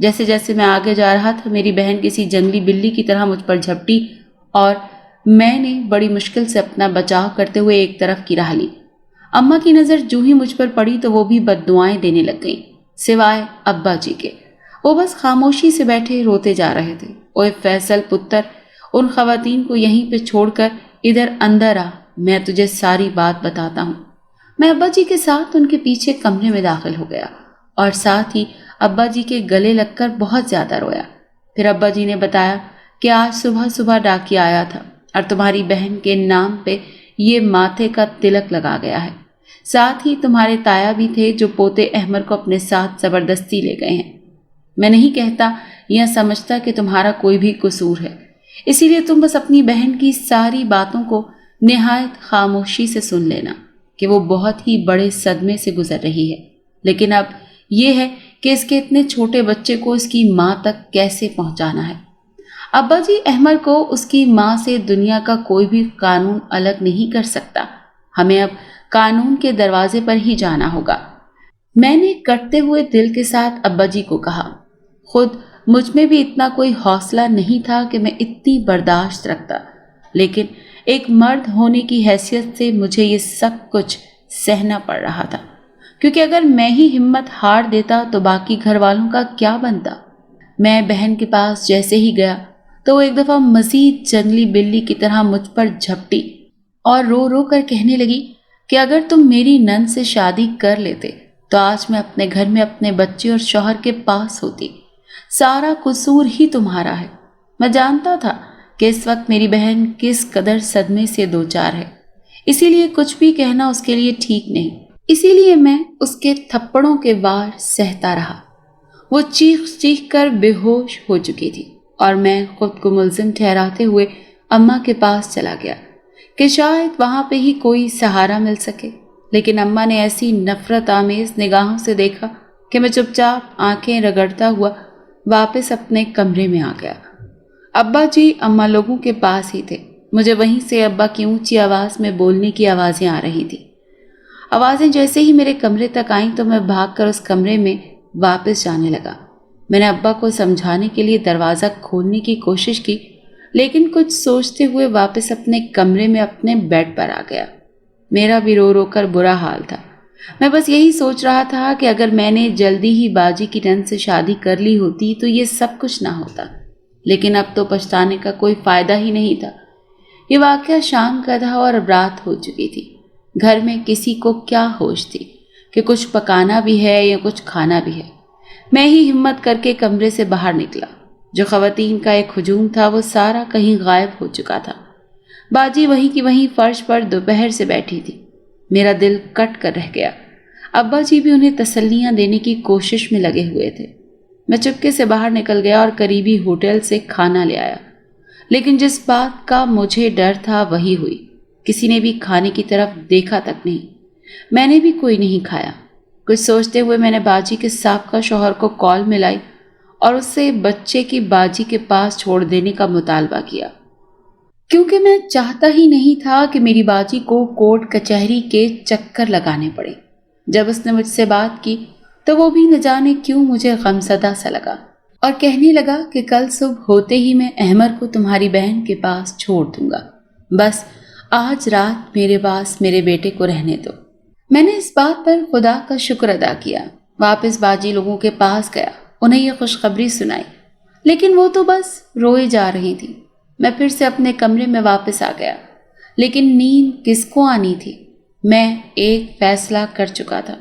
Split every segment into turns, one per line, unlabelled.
جیسے جیسے میں آگے جا رہا تھا میری بہن کسی جنگلی بلی کی طرح مجھ پر جھپٹی اور میں نے بڑی مشکل سے اپنا بچاؤ کرتے ہوئے ایک طرف کی راہ لی۔ اماں کی نظر جو ہی مجھ پر پڑی تو وہ بھی بد دعائیں دینے لگ گئیں، سوائے ابا جی کے۔ وہ بس خاموشی سے بیٹھے روتے جا رہے تھے۔ اوے فیصل پتر، ان خواتین کو یہیں پہ چھوڑ کر ادھر اندر آ، میں تجھے ساری بات بتاتا ہوں۔ میں ابا جی کے ساتھ ان کے پیچھے کمرے میں داخل ہو گیا اور ساتھ ہی ابا جی کے گلے لگ کر بہت زیادہ رویا۔ پھر ابا جی نے بتایا کہ آج صبح صبح ڈاکیا آیا تھا اور تمہاری بہن کے نام پہ یہ ماتھے کا تلک لگا گیا ہے۔ ساتھ ہی تمہارے تایا بھی تھے جو پوتے احمد کو اپنے ساتھ زبردستی لے گئے ہیں۔ میں نہیں کہتا یا سمجھتا کہ تمہارا کوئی بھی قصور ہے، اسی لیے تم بس اپنی بہن کی ساری باتوں کو نہایت خاموشی سے سن لینا کہ وہ بہت ہی بڑے صدمے سے گزر رہی ہے، لیکن اب یہ ہے کہ اس کے اتنے چھوٹے بچے کو اس کی ماں تک کیسے پہنچانا ہے۔ ابا جی، احمد کو اس کی ماں سے دنیا کا کوئی بھی قانون الگ نہیں کر سکتا، ہمیں اب قانون کے دروازے پر ہی جانا ہوگا۔ میں نے کٹتے ہوئے دل کے ساتھ ابا جی کو کہا۔ خود مجھ میں بھی اتنا کوئی حوصلہ نہیں تھا کہ میں اتنی برداشت رکھتا، لیکن ایک مرد ہونے کی حیثیت سے مجھے یہ سب کچھ سہنا پڑ رہا تھا، کیونکہ اگر میں ہی ہمت ہار دیتا تو باقی گھر والوں کا کیا بنتا۔ میں بہن کے پاس جیسے ہی گیا تو وہ ایک دفعہ مزید جنگلی بلی کی طرح مجھ پر جھپٹی اور رو رو کر کہنے لگی کہ اگر تم میری نند سے شادی کر لیتے تو آج میں اپنے گھر میں اپنے بچے اور شوہر کے پاس ہوتی۔ سارا قصور ہی تمہارا ہے۔ میں جانتا تھا کہ اس وقت میری بہن کس قدر صدمے سے دوچار ہے، اسی لیے کچھ بھی کہنا اس کے لیے ٹھیک نہیں، اسی لیے میں اس کے تھپڑوں کے وار سہتا رہا۔ وہ چیخ چیخ کر بے ہوش ہو چکی تھی اور میں خود کو ملزم ٹھہراتے ہوئے اماں کے پاس چلا گیا کہ شاید وہاں پہ ہی کوئی سہارا مل سکے، لیکن اماں نے ایسی نفرت آمیز نگاہوں سے دیکھا کہ میں چپ چاپ آنکھیں رگڑتا ہوا واپس اپنے کمرے میں آ گیا۔ ابا جی اماں لوگوں کے پاس ہی تھے، مجھے وہیں سے ابا کی اونچی آواز میں بولنے کی آوازیں آ رہی تھی۔ آوازیں جیسے ہی میرے کمرے تک آئیں تو میں بھاگ کر اس کمرے میں واپس جانے لگا۔ میں نے ابا کو سمجھانے کے لیے دروازہ کھولنے کی کوشش کی، لیکن کچھ سوچتے ہوئے واپس اپنے کمرے میں اپنے بیڈ پر آ گیا۔ میرا بھی رو رو کر برا حال تھا۔ میں بس یہی سوچ رہا تھا کہ اگر میں نے جلدی ہی باجی کی نند سے شادی کر لی ہوتی تو یہ سب کچھ نہ ہوتا، لیکن اب تو پچھتانے کا کوئی فائدہ ہی نہیں تھا۔ یہ واقعہ شام کا تھا اور اب رات ہو چکی تھی۔ گھر میں کسی کو کیا ہوش تھی کہ کچھ پکانا بھی ہے یا کچھ کھانا بھی ہے۔ میں ہی ہمت کر کے کمرے سے باہر نکلا۔ جو خواتین کا ایک ہجوم تھا وہ سارا کہیں غائب ہو چکا تھا۔ باجی وہیں کی وہیں فرش پر دوپہر سے بیٹھی تھی۔ میرا دل کٹ کر رہ گیا۔ ابا جی بھی انہیں تسلیاں دینے کی کوشش میں لگے ہوئے تھے۔ میں چپکے سے باہر نکل گیا اور قریبی ہوٹل سے کھانا لے آیا، لیکن جس بات کا مجھے ڈر تھا وہی ہوئی۔ کسی نے بھی کھانے کی طرف دیکھا تک نہیں۔ میں نے بھی کوئی نہیں کھایا۔ کچھ سوچتے ہوئے میں نے باجی کے سابقہ شوہر کو کال ملائی اور اس سے بچے کی باجی کے پاس چھوڑ دینے کا مطالبہ کیا، کیونکہ میں چاہتا ہی نہیں تھا کہ میری باجی کو کورٹ کچہری کے چکر لگانے پڑے۔ جب اس نے مجھ سے بات کی تو وہ بھی نہ جانے کیوں مجھے غمزدہ سا لگا اور کہنے لگا کہ کل صبح ہوتے ہی میں احمد کو تمہاری بہن کے پاس چھوڑ دوں گا، بس آج رات میرے پاس میرے بیٹے کو رہنے دو۔ میں نے اس بات پر خدا کا شکر ادا کیا۔ واپس باجی لوگوں کے پاس گیا، انہیں یہ خوشخبری سنائی، لیکن وہ تو بس روئے جا رہی تھی۔ میں پھر سے اپنے کمرے میں واپس آ گیا، لیکن نیند کس کو آنی تھی؟ میں ایک فیصلہ کر چکا تھا۔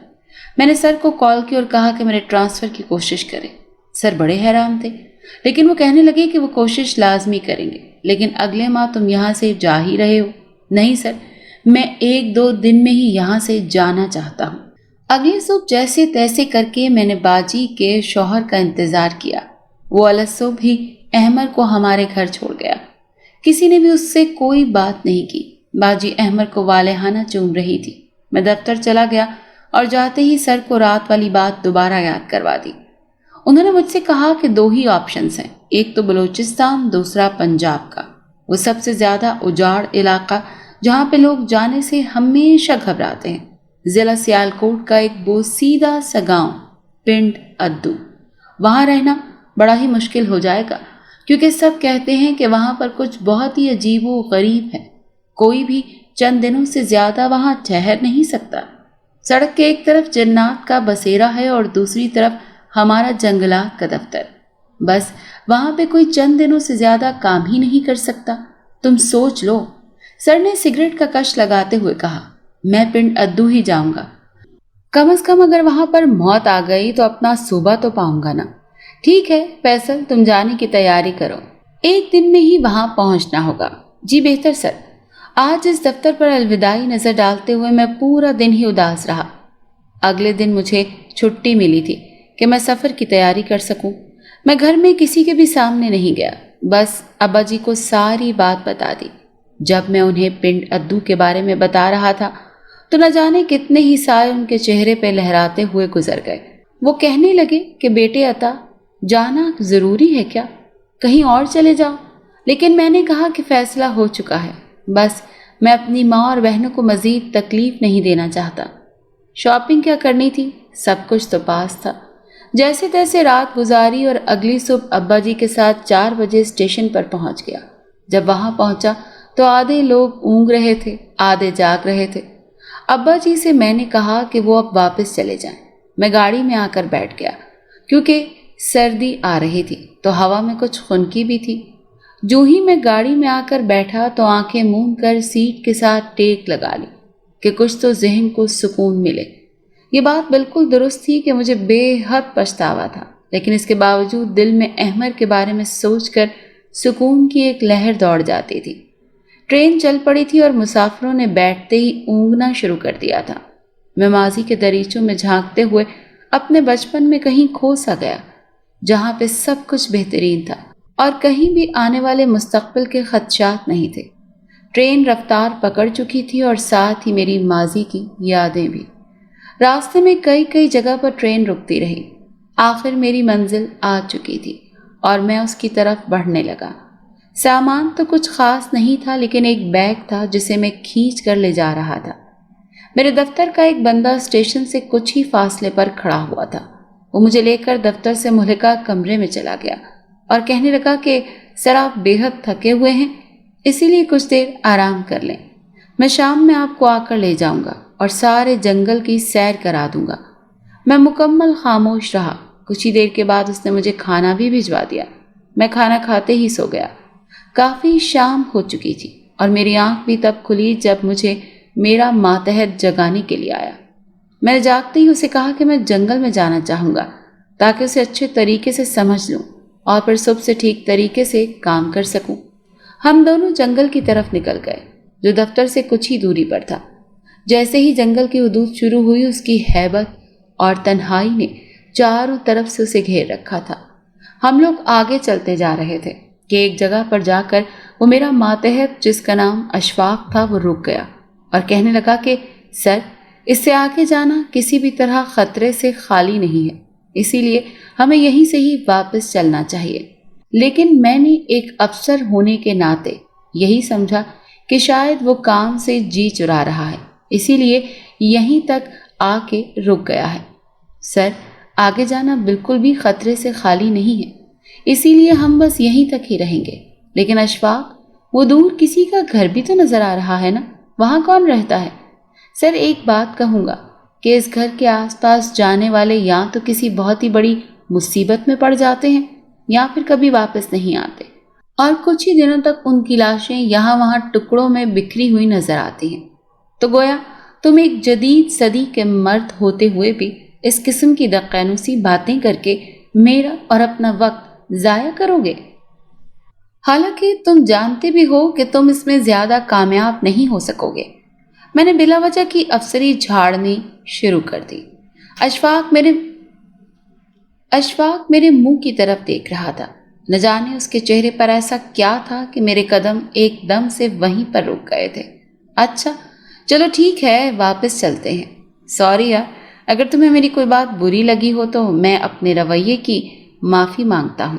میں نے سر کو کال کی اور کہا کہ میرے ٹرانسفر کی کوشش کریں۔ سر بڑے حیران تھے، لیکن وہ کہنے لگے کہ وہ کوشش لازمی کریں گے، لیکن اگلے ماہ تم یہاں سے جا ہی رہے ہو۔ نہیں سر، میں 1-2 دن میں ہی یہاں سے جانا چاہتا ہوں۔ اگلے صبح جیسے تیسے کر کے میں نے باجی کے شوہر کا انتظار کیا۔ وہ الصبح ہی احمد کو ہمارے گھر چھوڑ گیا۔ کسی نے بھی اس سے کوئی بات نہیں کی۔ باجی احمد کو والہانہ چوم رہی تھی۔ میں دفتر چلا گیا اور جاتے ہی سر کو رات والی بات دوبارہ یاد کروا دی۔ انہوں نے مجھ سے کہا کہ 2 ہی آپشنز ہیں، ایک تو بلوچستان، دوسرا پنجاب کا، وہ سب سے زیادہ اجاڑ علاقہ جہاں پہ لوگ جانے سے ہمیشہ گھبراتے ہیں، ضلع سیالکوٹ کا ایک بوسیدہ سا گاؤں پنڈ ادو، وہاں رہنا بڑا ہی مشکل ہو جائے گا، کیونکہ سب کہتے ہیں کہ وہاں پر کچھ بہت ہی عجیب و غریب ہے۔ کوئی بھی چند دنوں سے زیادہ وہاں ٹھہر نہیں سکتا۔ سڑک کے ایک طرف جنات کا بسیرا ہے اور دوسری طرف ہمارا جنگلات کا دفتر۔ بس وہاں پہ کوئی چند دنوں سے زیادہ کام ہی نہیں کر سکتا۔ تم سوچ لو۔ سر نے سگریٹ کا کش لگاتے ہوئے کہا، میں پنڈ ادو ہی جاؤں گا۔ کم از کم اگر وہاں پر موت آ گئی تو اپنا صوبہ تو پاؤں گا نا۔ ٹھیک ہے فیصل، تم جانے کی تیاری کرو، ایک دن میں ہی وہاں پہنچنا ہوگا۔ جی بہتر سر۔ آج اس دفتر پر الوداعی نظر ڈالتے ہوئے میں پورا دن ہی اداس رہا۔ اگلے دن مجھے چھٹی ملی تھی کہ میں سفر کی تیاری کر سکوں۔ میں گھر میں کسی کے بھی سامنے نہیں گیا، بس ابا جی کو ساری بات بتا دی۔ جب میں انہیں پنڈ ادو کے بارے میں بتا رہا تھا تو نہ جانے کتنے ہی سائے ان کے چہرے پہ لہراتے ہوئے گزر گئے۔ وہ کہنے لگے کہ بیٹے عطا، جانا ضروری ہے کیا؟ کہیں اور چلے جاؤ۔ لیکن میں نے کہا کہ فیصلہ ہو چکا ہے، بس میں اپنی ماں اور بہنوں کو مزید تکلیف نہیں دینا چاہتا۔ شاپنگ کیا کرنی تھی، سب کچھ تو پاس تھا۔ جیسے تیسے رات گزاری اور اگلی صبح ابا جی کے ساتھ 4 بجے اسٹیشن پر پہنچ گیا۔ جب وہاں پہنچا تو آدھے لوگ اونگ رہے تھے، آدھے جاگ رہے تھے۔ ابا جی سے میں نے کہا کہ وہ اب واپس چلے جائیں۔ میں گاڑی میں آ کر بیٹھ گیا، کیونکہ سردی آ رہی تھی تو ہوا میں کچھ خنکی بھی تھی۔ جو ہی میں گاڑی میں آ کر بیٹھا تو آنکھیں موند کر سیٹ کے ساتھ ٹیک لگا لی کہ کچھ تو ذہن کو سکون ملے۔ یہ بات بالکل درست تھی کہ مجھے بے حد پچھتاوا تھا، لیکن اس کے باوجود دل میں احمر کے بارے میں سوچ کر سکون کی ایک لہر دوڑ جاتی تھی۔ ٹرین چل پڑی تھی اور مسافروں نے بیٹھتے ہی اونگنا شروع کر دیا تھا۔ میں ماضی کے دریچوں میں جھانکتے ہوئے اپنے بچپن میں کہیں کھو سا گیا، جہاں پہ سب کچھ بہترین تھا اور کہیں بھی آنے والے مستقبل کے خدشات نہیں تھے۔ ٹرین رفتار پکڑ چکی تھی اور ساتھ ہی میری ماضی کی یادیں بھی۔ راستے میں کئی جگہ پر ٹرین رکتی رہی۔ آخر میری منزل آ چکی تھی اور میں اس کی طرف بڑھنے لگا۔ سامان تو کچھ خاص نہیں تھا، لیکن ایک بیگ تھا جسے میں کھینچ کر لے جا رہا تھا۔ میرے دفتر کا ایک بندہ اسٹیشن سے کچھ ہی فاصلے پر کھڑا ہوا تھا۔ وہ مجھے لے کر دفتر سے مہلکہ کمرے میں چلا گیا اور کہنے لگا کہ سر آپ بے حد تھکے ہوئے ہیں، اسی لیے کچھ دیر آرام کر لیں۔ میں شام میں آپ کو آ کر لے جاؤں گا اور سارے جنگل کی سیر کرا دوں گا۔ میں مکمل خاموش رہا۔ کچھ ہی دیر کے بعد اس نے مجھے کھانا بھی بھجوا دیا۔ میں کھانا کھاتے ہی سو گیا۔ کافی شام ہو چکی تھی اور میری آنکھ بھی تب کھلی جب مجھے میرا ماتحت جگانے کے لیے آیا۔ میں نے جاگتے ہی اسے کہا کہ میں جنگل میں جانا چاہوں گا تاکہ اسے اچھے طریقے سے سمجھ لوں اور پھر صبح سے ٹھیک طریقے سے کام کر سکوں۔ ہم دونوں جنگل کی طرف نکل گئے، جو دفتر سے کچھ ہی دوری پر تھا۔ جیسے ہی جنگل کی حدود شروع ہوئی، اس کی ہیبت اور تنہائی نے چاروں طرف سے اسے گھیر رکھا تھا۔ ہم لوگ آگے چلتے جا رہے تھے کہ ایک جگہ پر جا کر وہ میرا ماتحت جس کا نام اشفاق تھا وہ رک گیا اور کہنے لگا کہ سر، اس سے آگے جانا کسی بھی طرح خطرے سے خالی نہیں ہے، اسی لیے ہمیں یہیں سے ہی واپس چلنا چاہیے۔ لیکن میں نے ایک افسر ہونے کے ناطے یہی سمجھا کہ شاید وہ کام سے جی چرا رہا ہے، اسی لیے یہیں تک آ کے رک گیا ہے۔ سر، آگے جانا بالکل بھی خطرے سے خالی نہیں ہے، اسی لیے ہم بس یہیں تک ہی رہیں گے۔ لیکن اشفاق، وہ دور کسی کا گھر بھی تو نظر آ رہا ہے نا، وہاں کون رہتا ہے؟ سر، ایک بات کہوں گا کہ اس گھر کے آس پاس جانے والے یا تو کسی بہت ہی بڑی مصیبت میں پڑ جاتے ہیں یا پھر کبھی واپس نہیں آتے، اور کچھ ہی دنوں تک ان کی لاشیں یہاں وہاں ٹکڑوں میں بکھری ہوئی نظر آتی ہیں۔ تو گویا تم ایک جدید صدی کے مرد ہوتے ہوئے بھی اس قسم کی دقیانوسی باتیں کر کے میرا اور اپنا وقت ضائع کرو گے، حالانکہ تم جانتے بھی ہو کہ تم اس میں زیادہ کامیاب نہیں ہو سکو گے۔ میں نے بلا وجہ کی افسری جھاڑنی شروع کر دی۔ اشفاق میرے منہ کی طرف دیکھ رہا تھا۔ نہ جانے اس کے چہرے پر ایسا کیا تھا کہ میرے قدم ایک دم سے وہیں پر رک گئے تھے۔ اچھا چلو ٹھیک ہے، واپس چلتے ہیں۔ سوری یار، اگر تمہیں میری کوئی بات بری لگی ہو تو میں اپنے رویے کی معافی مانگتا ہوں۔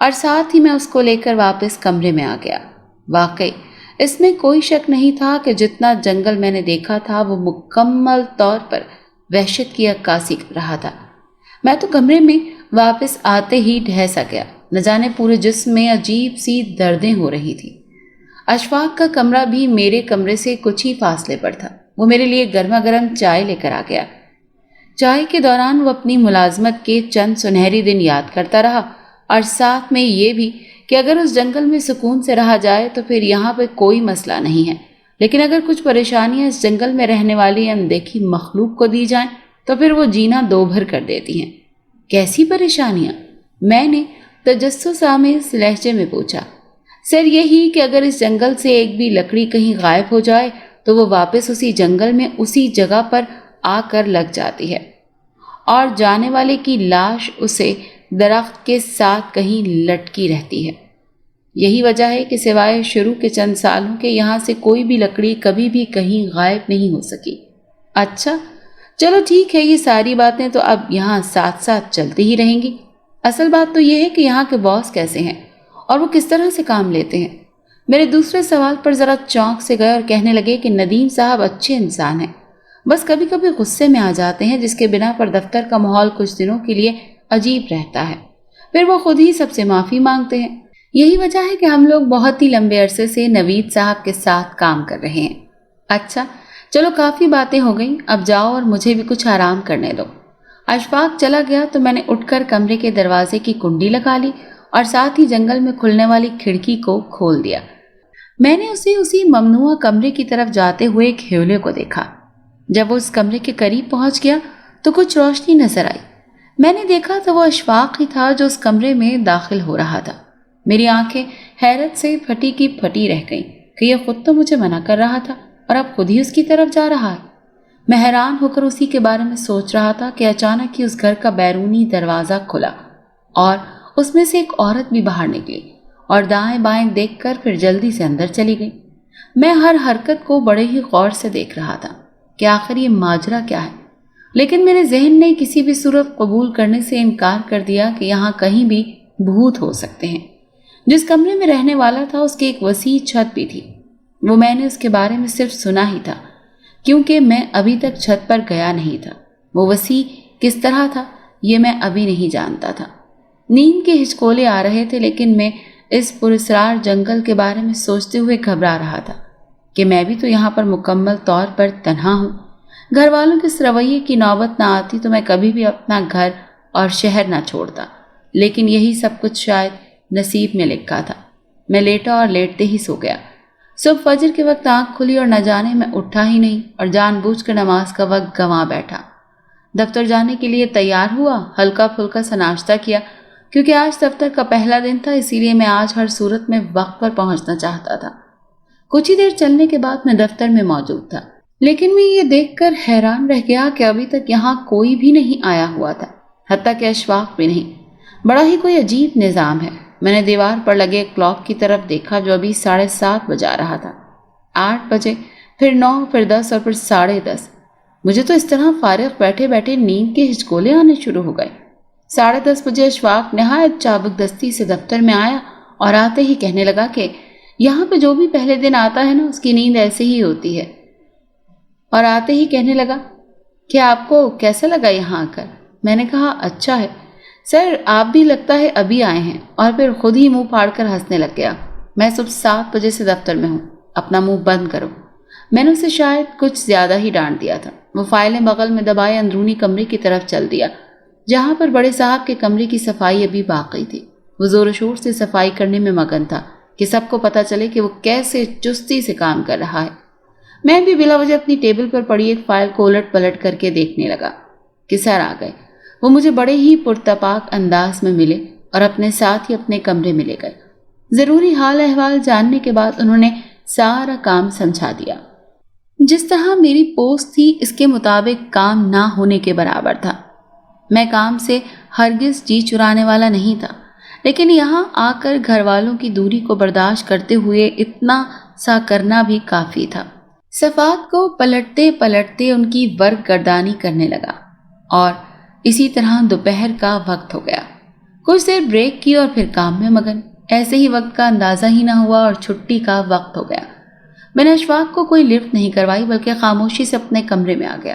اور ساتھ ہی میں اس کو لے کر واپس کمرے میں آ گیا۔ واقعی اس میں کوئی شک نہیں تھا کہ جتنا جنگل میں نے دیکھا تھا وہ مکمل طور پر وحشت کی عکاسی کر رہا تھا۔ میں تو کمرے میں واپس آتے ہی ڈھہ سا گیا، نہ جانے پورے جسم میں عجیب سی دردیں ہو رہی تھی۔ اشفاق کا کمرہ بھی میرے کمرے سے کچھ ہی فاصلے پر تھا۔ وہ میرے لیے گرما گرم چائے لے کر آ گیا۔ چائے کے دوران وہ اپنی ملازمت کے چند سنہری دن یاد کرتا رہا، اور ساتھ میں یہ بھی کہ اگر اس جنگل میں سکون سے رہا جائے تو پھر یہاں پہ کوئی مسئلہ نہیں ہے، لیکن اگر کچھ پریشانیاں اس جنگل میں رہنے والی اندیکھی مخلوق کو دی جائیں تو پھر وہ جینا دو بھر کر دیتی ہیں۔ کیسی پریشانیاں؟ میں نے تجسس آمیز لہجے میں پوچھا۔ سر یہی کہ اگر اس جنگل سے ایک بھی لکڑی کہیں غائب ہو جائے تو وہ واپس اسی جنگل میں اسی جگہ پر آ کر لگ جاتی ہے، اور جانے والے کی لاش اسے درخت کے ساتھ کہیں لٹکی رہتی ہے۔ یہی وجہ ہے کہ سوائے شروع کے چند سالوں کے یہاں سے کوئی بھی لکڑی کبھی بھی کہیں غائب نہیں ہو سکی۔ اچھا چلو ٹھیک ہے، یہ ساری باتیں تو اب یہاں ساتھ ساتھ چلتی ہی رہیں گی۔ اصل بات تو یہ ہے کہ یہاں کے باس کیسے ہیں اور وہ کس طرح سے کام لیتے ہیں۔ میرے دوسرے سوال پر ذرا چونک سے گئے اور کہنے لگے کہ ندیم صاحب اچھے انسان ہیں، بس کبھی کبھی غصے میں آ جاتے ہیں، جس کے بنا پر دفتر کا ماحول کچھ دنوں کے لیے عجیب رہتا ہے، پھر وہ خود ہی سب سے معافی مانگتے ہیں۔ یہی وجہ ہے کہ ہم لوگ بہت ہی لمبے عرصے سے نوید صاحب کے ساتھ کام کر رہے ہیں۔ اچھا چلو کافی باتیں ہو گئیں، اب جاؤ اور مجھے بھی کچھ آرام کرنے دو۔ اشفاق چلا گیا تو میں نے اٹھ کر کمرے کے دروازے کی کنڈی لگا لی اور ساتھ ہی جنگل میں کھلنے والی کھڑکی کو کھول دیا۔ میں نے اسے اسی ممنوعہ کمرے کی طرف جاتے ہوئے ایک ہیولے کو دیکھا۔ جب وہ اس کمرے کے قریب پہنچ گیا تو کچھ روشنی نظر آئی۔ میں نے دیکھا تو وہ اشفاق ہی تھا جو اس کمرے میں داخل ہو رہا تھا۔ میری آنکھیں حیرت سے پھٹی کی پھٹی رہ گئیں کہ یہ خود تو مجھے منع کر رہا تھا اور اب خود ہی اس کی طرف جا رہا ہے۔ میں حیران ہو کر اسی کے بارے میں سوچ رہا تھا کہ اچانک ہی اس گھر کا بیرونی دروازہ کھلا اور اس میں سے ایک عورت بھی باہر نکلی اور دائیں بائیں دیکھ کر پھر جلدی سے اندر چلی گئی۔ میں ہر حرکت کو بڑے ہی غور سے دیکھ رہا تھا کہ آخر یہ ماجرا کیا ہے، لیکن میرے ذہن نے کسی بھی صورت قبول کرنے سے انکار کر دیا کہ یہاں کہیں بھی بھوت ہو سکتے ہیں۔ جس کمرے میں رہنے والا تھا اس کی ایک وسیع چھت بھی تھی، وہ میں نے اس کے بارے میں صرف سنا ہی تھا کیونکہ میں ابھی تک چھت پر گیا نہیں تھا۔ وہ وسیع کس طرح تھا یہ میں ابھی نہیں جانتا تھا۔ نیند کے ہچکولے آ رہے تھے، لیکن میں اس پراسرار جنگل کے بارے میں سوچتے ہوئے گھبرا رہا تھا کہ میں بھی تو یہاں پر مکمل طور پر تنہا ہوں۔ گھر والوں کے اس رویے کی نوبت نہ آتی تو میں کبھی بھی اپنا گھر اور شہر نہ چھوڑتا، لیکن یہی سب کچھ شاید نصیب میں لکھا تھا۔ میں لیٹا اور لیٹتے ہی سو گیا۔ صبح فجر کے وقت آنکھ کھلی اور نہ جانے میں اٹھا ہی نہیں اور جان بوجھ کر نماز کا وقت گنوا بیٹھا۔ دفتر جانے کے لیے تیار ہوا، ہلکا پھلکا سا ناشتہ کیا کیونکہ آج دفتر کا پہلا دن تھا، اسی لیے میں آج ہر صورت میں وقت پر پہنچنا چاہتا تھا۔ کچھ ہی دیر چلنے کے بعد میں دفتر میں موجود تھا، لیکن میں یہ دیکھ کر حیران رہ گیا کہ ابھی تک یہاں کوئی بھی نہیں آیا ہوا تھا، حتیٰ کہ اشفاق بھی نہیں۔ بڑا ہی کوئی عجیب نظام ہے۔ میں نے دیوار پر لگے کلاک کی طرف دیکھا جو ابھی 7:30 بجا رہا تھا۔ 8 بجے، پھر 9، پھر 10 اور پھر 10:30۔ مجھے تو اس طرح فارغ بیٹھے بیٹھے نیند کے ہچکولے آنے شروع ہو گئے۔ 10:30 بجے اشفاق نہایت چابک دستی سے دفتر میں آیا اور آتے ہی کہنے لگا کہ یہاں پہ جو بھی پہلے دن آتا ہے نا اس کی نیند ایسے ہی ہوتی ہے، اور آتے ہی کہنے لگا کہ آپ کو کیسا لگا یہاں آ کر؟ میں نے کہا اچھا ہے سر، آپ بھی لگتا ہے ابھی آئے ہیں، اور پھر خود ہی منہ پھاڑ کر ہنسنے لگ گیا۔ میں صبح 7 بجے سے دفتر میں ہوں، اپنا منہ بند کرو۔ میں نے اسے شاید کچھ زیادہ ہی ڈانٹ دیا تھا۔ وہ فائلیں بغل میں دبائے اندرونی کمرے کی طرف چل دیا جہاں پر بڑے صاحب کے کمرے کی صفائی ابھی باقی تھی۔ وہ زور و شور سے صفائی کرنے میں مگن تھا کہ سب کو پتہ چلے کہ وہ کیسے چستی سے کام کر رہا ہے۔ میں بھی بلا وجہ اپنی ٹیبل پر پڑی ایک فائل کو الٹ پلٹ کر کے دیکھنے لگا کہ سر آ گئے۔ وہ مجھے بڑے ہی پرتپاک انداز میں ملے اور اپنے ساتھ ہی اپنے کمرے میں لے گئے۔ ضروری حال احوال جاننے کے بعد انہوں نے سارا کام سمجھا دیا۔ جس طرح میری پوسٹ تھی اس کے مطابق کام نہ ہونے کے برابر تھا۔ میں کام سے ہرگز جی چرانے والا نہیں تھا، لیکن یہاں آ کر گھر والوں کی دوری کو برداشت کرتے ہوئے اتنا سا کرنا بھی کافی تھا۔ صفات کو پلٹتے پلٹتے ان کی ورق گردانی کرنے لگا اور اسی طرح دوپہر کا وقت ہو گیا۔ کچھ دیر بریک کی اور پھر کام میں مگن۔ ایسے ہی وقت کا اندازہ ہی نہ ہوا اور چھٹی کا وقت ہو گیا۔ میں نے اشفاق کو کوئی لفٹ نہیں کروائی بلکہ خاموشی سے اپنے کمرے میں آ گیا۔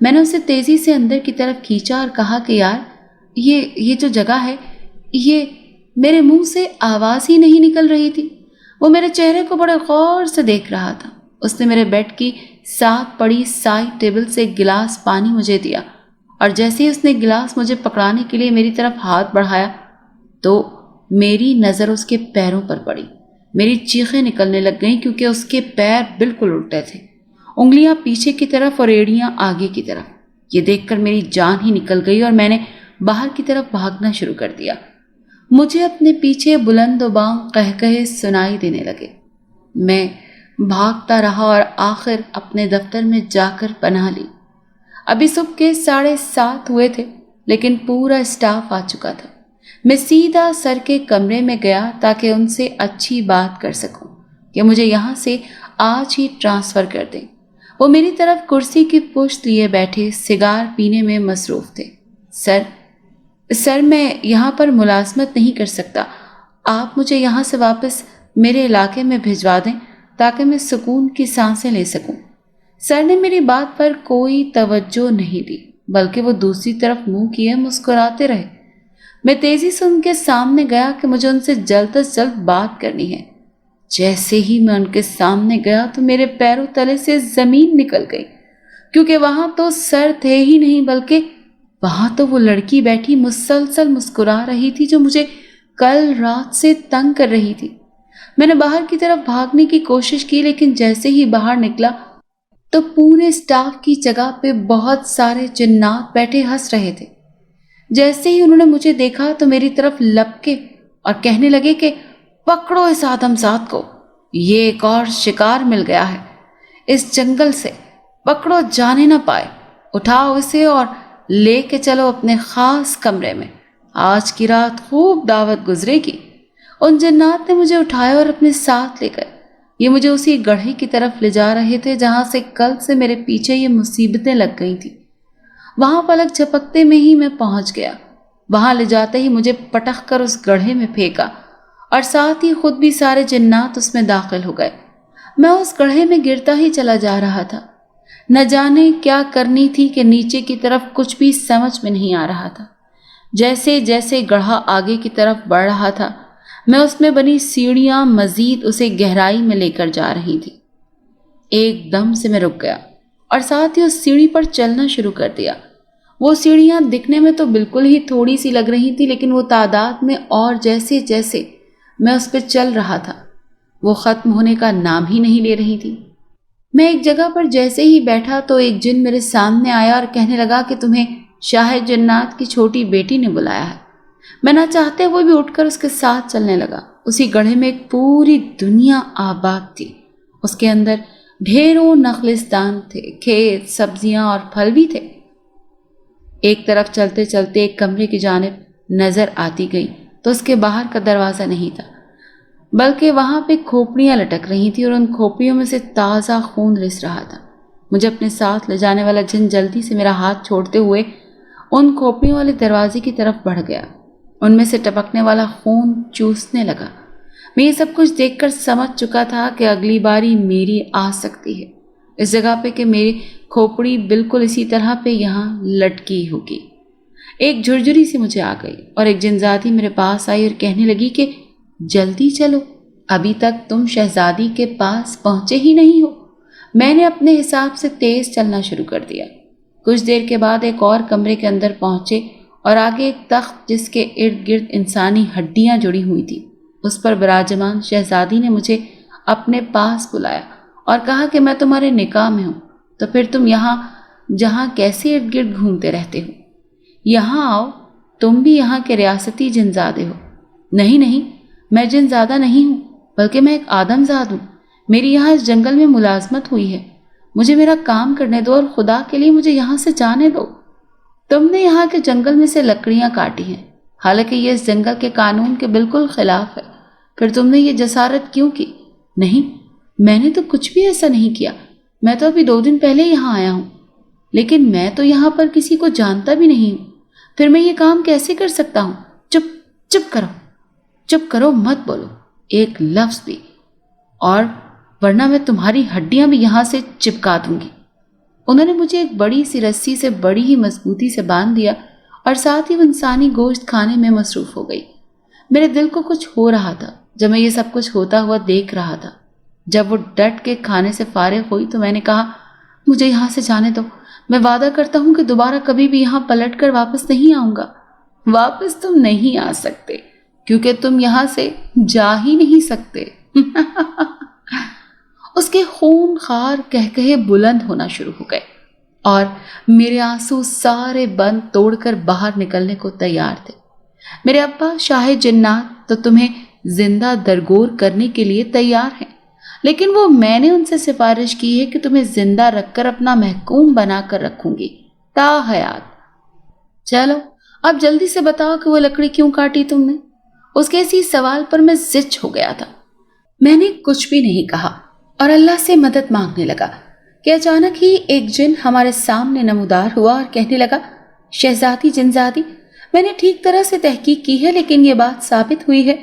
میں نے اسے تیزی سے اندر کی طرف کھینچا اور کہا کہ یار یہ جو جگہ ہے، یہ میرے منہ سے آواز ہی نہیں نکل رہی تھی۔ وہ میرے چہرے کو بڑے غور سے دیکھ رہا تھا۔ اس نے میرے بیڈ کی ساتھ پڑی سائڈ ٹیبل سے ایک گلاس پانی مجھے دیا، اور جیسے ہی اس نے گلاس مجھے پکڑانے کے لیے میری طرف ہاتھ بڑھایا تو میری نظر اس کے پیروں پر پڑی۔ میری چیخیں نکلنے لگ گئیں کیونکہ اس کے پیر بالکل الٹے تھے، انگلیاں پیچھے کی طرف اور ایڑیاں آگے کی طرف۔ یہ دیکھ کر میری جان ہی نکل گئی اور میں نے باہر کی طرف بھاگنا شروع کر دیا۔ مجھے اپنے پیچھے بلند و بانگ قہقہے سنائی دینے لگے۔ میں بھاگتا رہا اور آخر اپنے دفتر میں جا کر پناہ لی۔ ابھی صبح کے 7:30 ہوئے تھے، لیکن پورا اسٹاف آ چکا تھا۔ میں سیدھا سر کے کمرے میں گیا تاکہ ان سے اچھی بات کر سکوں کہ مجھے یہاں سے آج ہی ٹرانسفر کر دیں۔ وہ میری طرف کرسی کی پشت لیے بیٹھے سگار پینے میں مصروف تھے۔ سر میں یہاں پر ملازمت نہیں کر سکتا، آپ مجھے یہاں سے واپس میرے علاقے میں بھجوا دیں تاکہ میں سکون کی سانسیں لے سکوں۔ سر نے میری بات پر کوئی توجہ نہیں دی، بلکہ وہ دوسری طرف منہ کیے مسکراتے رہے۔ میں تیزی سے ان کے سامنے گیا کہ مجھے ان سے جلد از جلد بات کرنی ہے۔ جیسے ہی میں ان کے سامنے گیا تو میرے پیروں تلے سے زمین نکل گئی، کیونکہ وہاں تو سر تھے ہی نہیں، بلکہ وہاں تو وہ لڑکی بیٹھی مسلسل مسکرا رہی تھی جو مجھے کل رات سے تنگ کر رہی تھی۔ میں نے باہر کی طرف بھاگنے کی کوشش کی، لیکن جیسے ہی باہر نکلا تو پورے اسٹاف کی جگہ پہ بہت سارے جنات بیٹھے ہنس رہے تھے۔ جیسے ہی انہوں نے مجھے دیکھا تو میری طرف لپکے اور کہنے لگے کہ پکڑو اس آدمزاد کو، یہ ایک اور شکار مل گیا ہے اس جنگل سے، پکڑو جانے نہ پائے، اٹھاؤ اسے اور لے کے چلو اپنے خاص کمرے میں، آج کی رات خوب دعوت گزرے گی۔ ان جنات نے مجھے اٹھایا اور اپنے ساتھ لے گئے۔ یہ مجھے اسی گڑھے کی طرف لے جا رہے تھے جہاں سے کل سے میرے پیچھے یہ مصیبتیں لگ گئی تھیں۔ وہاں پلک جھپکتے میں ہی میں پہنچ گیا۔ وہاں لے جاتے ہی مجھے پٹخ کر اس گڑھے میں پھینکا اور ساتھ ہی خود بھی سارے جنات اس میں داخل ہو گئے۔ میں اس گڑھے میں گرتا ہی چلا جا رہا تھا۔ نہ جانے کیا کرنی تھی کہ نیچے کی طرف کچھ بھی سمجھ میں نہیں آ رہا تھا۔ جیسے جیسے گڑھا آگے کی طرف بڑھ رہا تھا، میں اس میں بنی سیڑھیاں مزید اسے گہرائی میں لے کر جا رہی تھی۔ ایک دم سے میں رک گیا اور ساتھ ہی اس سیڑھی پر چلنا شروع کر دیا۔ وہ سیڑھیاں دکھنے میں تو بالکل ہی تھوڑی سی لگ رہی تھی، لیکن وہ تعداد میں اور جیسے جیسے میں اس پہ چل رہا تھا وہ ختم ہونے کا نام ہی نہیں لے رہی تھی۔ میں ایک جگہ پر جیسے ہی بیٹھا تو ایک جن میرے سامنے آیا اور کہنے لگا کہ تمہیں شاہ جنات کی چھوٹی بیٹی نے بلایا ہے۔ میں نہ چاہتے ہوئے بھی اٹھ کر اس کے ساتھ چلنے لگا۔ اسی گڑھے میں ایک پوری دنیا آباد تھی۔ اس کے اندر ڈھیروں نخلستان تھے، کھیت، سبزیاں اور پھل بھی تھے۔ ایک طرف چلتے چلتے ایک کمرے کی جانب نظر آتی گئی تو اس کے باہر کا دروازہ نہیں تھا، بلکہ وہاں پہ کھوپڑیاں لٹک رہی تھی اور ان کھوپڑیوں میں سے تازہ خون رس رہا تھا۔ مجھے اپنے ساتھ لے جانے والا جن جلدی سے میرا ہاتھ چھوڑتے ہوئے ان کھوپڑیوں والے دروازے کی طرف بڑھ گیا۔ ان میں سے ٹپکنے والا خون چوسنے لگا۔ میں یہ سب کچھ دیکھ کر سمجھ چکا تھا کہ اگلی باری میری آ سکتی ہے اس جگہ پہ کہ میری کھوپڑی بالکل اسی طرح پہ یہاں لٹکی ہوگی۔ ایک جھرجھری سی مجھے آ گئی اور ایک جنزادی میرے پاس آئی اور کہنے لگی کہ جلدی چلو، ابھی تک تم شہزادی کے پاس پہنچے ہی نہیں ہو۔ میں نے اپنے حساب سے تیز چلنا شروع کر دیا۔ کچھ دیر کے بعد ایک اور کمرے کے اندر پہنچے اور آگے ایک تخت جس کے ارد گرد انسانی ہڈیاں جڑی ہوئی تھی، اس پر براجمان شہزادی نے مجھے اپنے پاس بلایا اور کہا کہ میں تمہارے نکاح میں ہوں، تو پھر تم یہاں جہاں کیسے ارد گرد گھومتے رہتے ہو؟ یہاں آؤ، تم بھی یہاں کے ریاستی جنزادے ہو۔ نہیں نہیں، میں جنزادہ نہیں ہوں، بلکہ میں ایک آدمزاد ہوں۔ میری یہاں اس جنگل میں ملازمت ہوئی ہے، مجھے میرا کام کرنے دو اور خدا کے لیے مجھے یہاں سے جانے دو۔ تم نے یہاں کے جنگل میں سے لکڑیاں کاٹی ہیں، حالانکہ یہ اس جنگل کے قانون کے بالکل خلاف ہے، پھر تم نے یہ جسارت کیوں کی؟ نہیں، میں نے تو کچھ بھی ایسا نہیں کیا، میں تو ابھی 2 دن پہلے یہاں آیا ہوں، لیکن میں تو یہاں پر کسی کو جانتا بھی نہیں ہوں، پھر میں یہ کام کیسے کر سکتا ہوں؟ چپ کرو، مت بولو ایک لفظ بھی، اور ورنہ میں تمہاری ہڈیاں بھی یہاں سے چپکا دوں گی۔ انہوں نے مجھے ایک بڑی سی رسی سے بڑی ہی مضبوطی سے باندھ دیا اور ساتھ ہی وہ انسانی گوشت کھانے میں مصروف ہو گئی۔ میرے دل کو کچھ ہو رہا تھا جب میں یہ سب کچھ ہوتا ہوا دیکھ رہا تھا۔ جب وہ ڈٹ کے کھانے سے فارغ ہوئی تو میں نے کہا، مجھے یہاں سے جانے دو، میں وعدہ کرتا ہوں کہ دوبارہ کبھی بھی یہاں پلٹ کر واپس نہیں آؤں گا۔ واپس تم نہیں آ سکتے کیونکہ تم یہاں سے جا ہی نہیں سکتے۔ اس کے خون خار کہکہے بلند ہونا شروع ہو گئے اور میرے آنسو سارے بند توڑ کر باہر نکلنے کو تیار تھے۔ میرے ابا شاہ جنات تو تمہیں زندہ درگور کرنے کے لیے تیار ہیں، لیکن وہ میں نے ان سے سفارش کی ہے کہ تمہیں زندہ رکھ کر اپنا محکوم بنا کر رکھوں گی تا حیات۔ چلو اب جلدی سے بتاؤ کہ وہ لکڑی کیوں کاٹی تم نے؟ اس کے اسی سوال پر میں زچ ہو گیا تھا۔ میں نے کچھ بھی نہیں کہا اور اللہ سے مدد مانگنے لگا کہ اچانک ہی ایک جن ہمارے سامنے نمودار ہوا اور کہنے لگا، شہزادی جنزادی، میں نے ٹھیک طرح سے تحقیق کی ہے لیکن یہ بات ثابت ہوئی ہے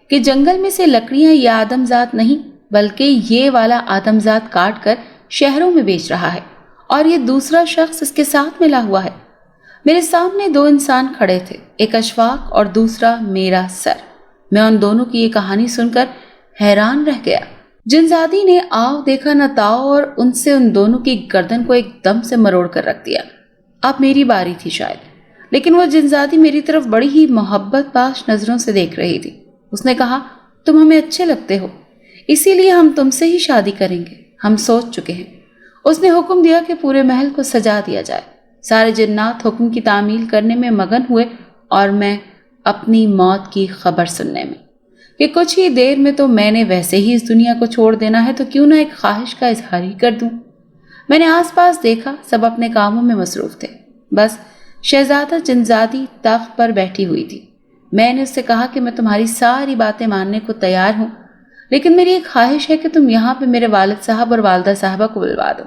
کہ جنگل میں سے لکڑیاں یہ آدمزاد نہیں بلکہ یہ والا آدمزاد کاٹ کر شہروں میں بیچ رہا ہے اور یہ دوسرا شخص اس کے ساتھ ملا ہوا ہے۔ میرے سامنے دو انسان کھڑے تھے، ایک اشفاق اور دوسرا میرا سر۔ میں ان دونوں کی یہ کہانی سن کر حیران رہ گیا۔ جنزادی نے آؤ دیکھا نہ تاؤ اور ان سے ان دونوں کی گردن کو ایک دم سے مروڑ کر رکھ دیا۔ اب میری باری تھی شاید، لیکن وہ جنزادی میری طرف بڑی ہی محبت باش نظروں سے دیکھ رہی تھی۔ اس نے کہا، تم ہمیں اچھے لگتے ہو، اسی لیے ہم تم سے ہی شادی کریں گے، ہم سوچ چکے ہیں۔ اس نے حکم دیا کہ پورے محل کو سجا دیا جائے۔ سارے جنات حکم کی تعمیل کرنے میں مگن ہوئے اور میں اپنی موت کی خبر سننے میں کہ کچھ ہی دیر میں تو میں نے ویسے ہی اس دنیا کو چھوڑ دینا ہے، تو کیوں نہ ایک خواہش کا اظہار ہی کر دوں۔ میں نے آس پاس دیکھا، سب اپنے کاموں میں مصروف تھے، بس شہزادہ جنزادی تخت پر بیٹھی ہوئی تھی۔ میں نے اس سے کہا کہ میں تمہاری ساری باتیں ماننے کو تیار ہوں، لیکن میری ایک خواہش ہے کہ تم یہاں پہ میرے والد صاحب اور والدہ صاحبہ کو بلوا دو۔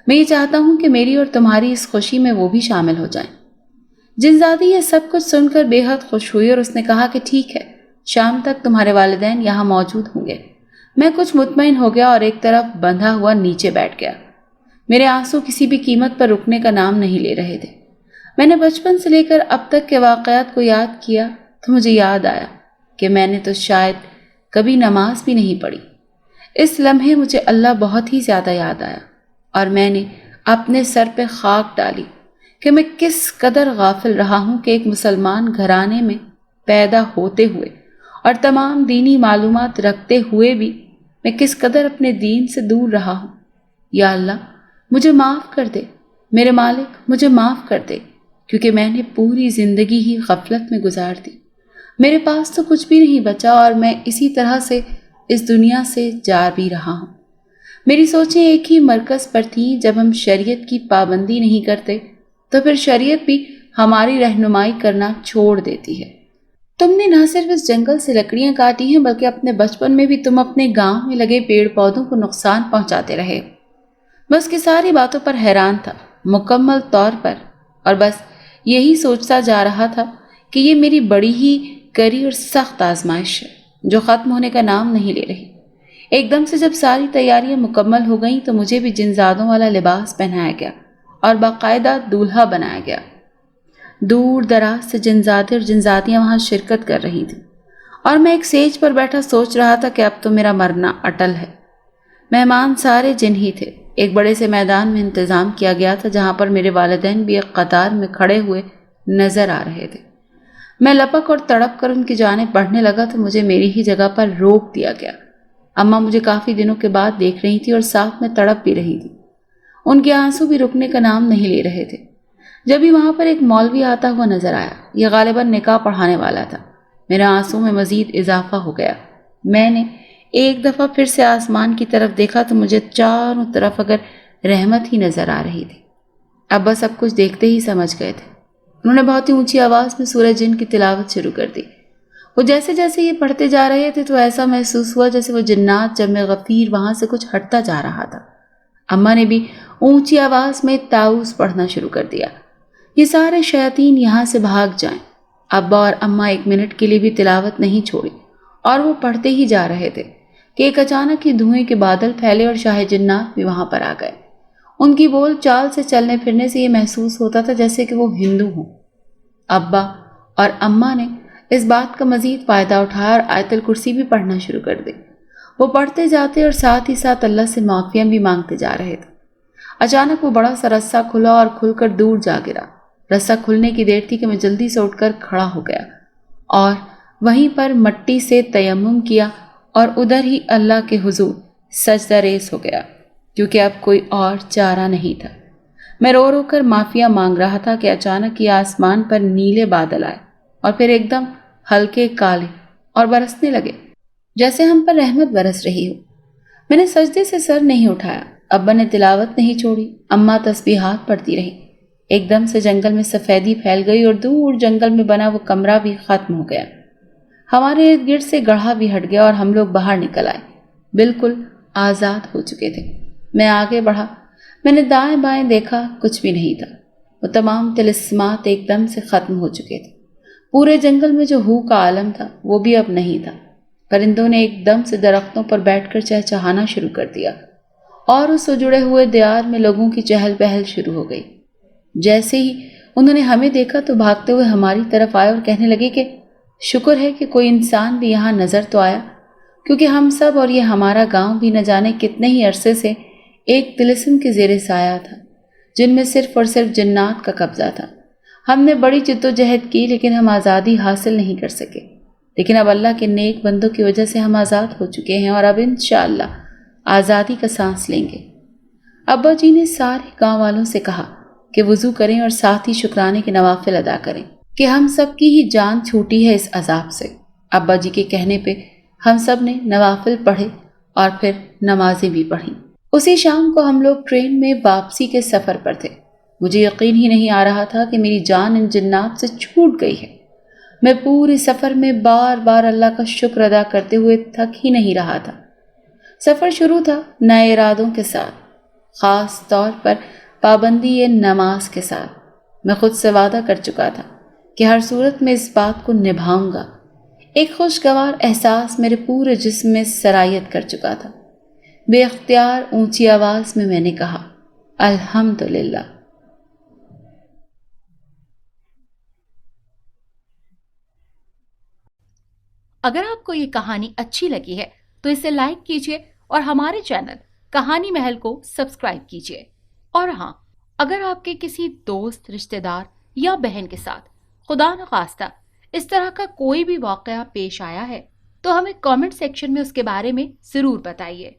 میں یہ چاہتا ہوں کہ میری اور تمہاری اس خوشی میں وہ بھی شامل ہو جائیں۔ جنزادی یہ سب کچھ سن کر بے حد خوش ہوئی اور اس نے کہا کہ ٹھیک ہے، شام تک تمہارے والدین یہاں موجود ہوں گے۔ میں کچھ مطمئن ہو گیا اور ایک طرف بندھا ہوا نیچے بیٹھ گیا۔ میرے آنسو کسی بھی قیمت پر رکنے کا نام نہیں لے رہے تھے۔ میں نے بچپن سے لے کر اب تک کے واقعات کو یاد کیا تو مجھے یاد آیا کہ میں نے تو شاید کبھی نماز بھی نہیں پڑھی۔ اس لمحے مجھے اللہ بہت ہی زیادہ یاد آیا اور میں نے اپنے سر پہ خاک ڈالی کہ میں کس قدر غافل رہا ہوں کہ ایک مسلمان گھرانے میں پیدا ہوتے ہوئے اور تمام دینی معلومات رکھتے ہوئے بھی میں کس قدر اپنے دین سے دور رہا ہوں۔ یا اللہ مجھے معاف کر دے، میرے مالک مجھے معاف کر دے، کیونکہ میں نے پوری زندگی ہی غفلت میں گزار دی۔ میرے پاس تو کچھ بھی نہیں بچا اور میں اسی طرح سے اس دنیا سے جا بھی رہا ہوں۔ میری سوچیں ایک ہی مرکز پر تھیں، جب ہم شریعت کی پابندی نہیں کرتے تو پھر شریعت بھی ہماری رہنمائی کرنا چھوڑ دیتی ہے۔ تم نے نہ صرف اس جنگل سے لکڑیاں کاٹی ہیں بلکہ اپنے بچپن میں بھی تم اپنے گاؤں میں لگے پیڑ پودوں کو نقصان پہنچاتے رہے۔ میں اس کی ساری باتوں پر حیران تھا، مکمل طور پر، اور بس یہی سوچتا جا رہا تھا کہ یہ میری بڑی ہی کڑی اور سخت آزمائش ہے جو ختم ہونے کا نام نہیں لے رہی۔ ایک دم سے جب ساری تیاریاں مکمل ہو گئیں تو مجھے بھی جنزادوں والا لباس پہنایا گیا اور باقاعدہ دولہا بنایا گیا۔ دور دراز سے جنزادے اور جنزادیاں وہاں شرکت کر رہی تھیں اور میں ایک سیج پر بیٹھا سوچ رہا تھا کہ اب تو میرا مرنا اٹل ہے۔ مہمان سارے جن ہی تھے۔ ایک بڑے سے میدان میں انتظام کیا گیا تھا جہاں پر میرے والدین بھی ایک قطار میں کھڑے ہوئے نظر آ رہے تھے۔ میں لپک اور تڑپ کر ان کی جانب بڑھنے لگا تو مجھے میری ہی جگہ پر روک دیا گیا۔ اماں مجھے کافی دنوں کے بعد دیکھ رہی تھی اور ساتھ میں تڑپ بھی رہی تھی۔ ان کے آنسو بھی رکنے کا نام نہیں لے رہے تھے۔ جب ہی وہاں پر ایک مولوی آتا ہوا نظر آیا، یہ غالباً نکاح پڑھانے والا تھا۔ میرے آنسو میں مزید اضافہ ہو گیا۔ میں نے ایک دفعہ پھر سے آسمان کی طرف دیکھا تو مجھے چاروں طرف اگر رحمت ہی نظر آ رہی تھی۔ ابا سب کچھ دیکھتے ہی سمجھ گئے تھے۔ انہوں نے بہت ہی اونچی آواز میں سورہ جن کی تلاوت شروع کر دی۔ وہ جیسے جیسے یہ پڑھتے جا رہے تھے تو ایسا محسوس ہوا جیسے وہ جنات جب میں غفیر وہاں سے کچھ ہٹتا جا رہا تھا۔ اماں نے بھی اونچی آواز میں تاؤس پڑھنا شروع کر دیا، یہ سارے شیاطین یہاں سے بھاگ جائیں۔ ابا اور اماں ایک منٹ کے لیے بھی تلاوت نہیں چھوڑی اور وہ پڑھتے ہی جا رہے تھے کہ ایک اچانک ہی دھوئیں کے بادل پھیلے اور شاہ جنات بھی وہاں پر آ گئے۔ ان کی بول چال سے چلنے پھرنے سے یہ محسوس ہوتا تھا جیسے کہ وہ ہندو ہوں۔ ابا اور اماں نے اس بات کا مزید فائدہ اٹھایا اور آیت الکرسی بھی پڑھنا شروع کر دی۔ وہ پڑھتے جاتے اور ساتھ ہی ساتھ اللہ سے معافیاں بھی مانگتے جا رہے تھے۔ اچانک وہ بڑا سا رسہ کھلا اور کھل کر دور جا گرا۔ رسہ کھلنے کی دیر تھی کہ میں جلدی سے اٹھ کر کھڑا ہو گیا اور وہیں پر مٹی سے تیمم کیا اور ادھر ہی اللہ کے حضور سجدہ ریز ہو گیا، کیونکہ اب کوئی اور چارہ نہیں تھا۔ میں رو رو کر معافیا مانگ رہا تھا کہ اچانک یہ آسمان پر نیلے بادل آئے اور پھر ایک دم ہلکے کالے اور برسنے لگے جیسے ہم پر رحمت برس رہی ہو۔ میں نے سجدے سے سر نہیں اٹھایا، ابا نے تلاوت نہیں چھوڑی، اماں تسبیحات پڑھتی رہی۔ ایک دم سے جنگل میں سفیدی پھیل گئی اور دور جنگل میں بنا وہ کمرہ بھی ختم ہو گیا۔ ہمارے ارد گرد سے گڑھا بھی ہٹ گیا اور ہم لوگ باہر نکل آئے، بالکل آزاد ہو چکے تھے۔ میں آگے بڑھا، میں نے دائیں بائیں دیکھا، کچھ بھی نہیں تھا۔ وہ تمام طلسمات ایک دم سے ختم ہو چکے تھے۔ پورے جنگل میں جو ہو کا عالم تھا وہ بھی اب نہیں تھا۔ پرندوں نے ایک دم سے درختوں پر بیٹھ کر چہچہانا شروع کر دیا اور اس اجڑے ہوئے دیار میں لوگوں کی چہل پہل شروع ہو گئی۔ جیسے ہی انہوں نے ہمیں دیکھا تو بھاگتے ہوئے ہماری طرف آئے اور کہنے لگے کہ شکر ہے کہ کوئی انسان بھی یہاں نظر تو آیا، کیونکہ ہم سب اور یہ ہمارا گاؤں بھی نہ جانے کتنے ہی عرصے سے ایک طلسم کے زیر سایہ تھا، جن میں صرف اور صرف جنات کا قبضہ تھا۔ ہم نے بڑی جدوجہد کی لیکن ہم آزادی حاصل نہیں کر سکے، لیکن اب اللہ کے نیک بندوں کی وجہ سے ہم آزاد ہو چکے ہیں اور اب انشاءاللہ آزادی کا سانس لیں گے۔ ابا جی نے سارے گاؤں والوں سے کہا کہ وضو کریں اور ساتھ ہی شکرانے کے نوافل ادا کریں کہ ہم سب کی ہی جان چھوٹی ہے اس عذاب سے۔ ابا جی کے کہنے پہ ہم سب نے نوافل پڑھے اور پھر نمازیں بھی پڑھیں۔ اسی شام کو ہم لوگ ٹرین میں واپسی کے سفر پر تھے۔ مجھے یقین ہی نہیں آ رہا تھا کہ میری جان ان جنات سے چھوٹ گئی ہے۔ میں پورے سفر میں بار بار اللہ کا شکر ادا کرتے ہوئے تھک ہی نہیں رہا تھا۔ سفر شروع تھا نئے ارادوں کے ساتھ، خاص طور پر پابندی نماز کے ساتھ۔ میں خود سے وعدہ کر چکا تھا کہ ہر صورت میں اس بات کو نبھاؤں گا۔ ایک خوشگوار احساس میرے پورے جسم میں سرایت کر چکا تھا۔ بے اختیار اونچی آواز میں نے کہا الحمدللہ۔
اگر آپ کو یہ کہانی اچھی لگی ہے تو اسے لائک کیجیے اور ہمارے چینل کہانی محل کو سبسکرائب کیجیے۔ اور ہاں، اگر آپ کے کسی دوست، رشتہ دار یا بہن کے ساتھ خدا نخواستہ اس طرح کا کوئی بھی واقعہ پیش آیا ہے تو ہمیں کامنٹ سیکشن میں اس کے بارے میں ضرور بتائیے۔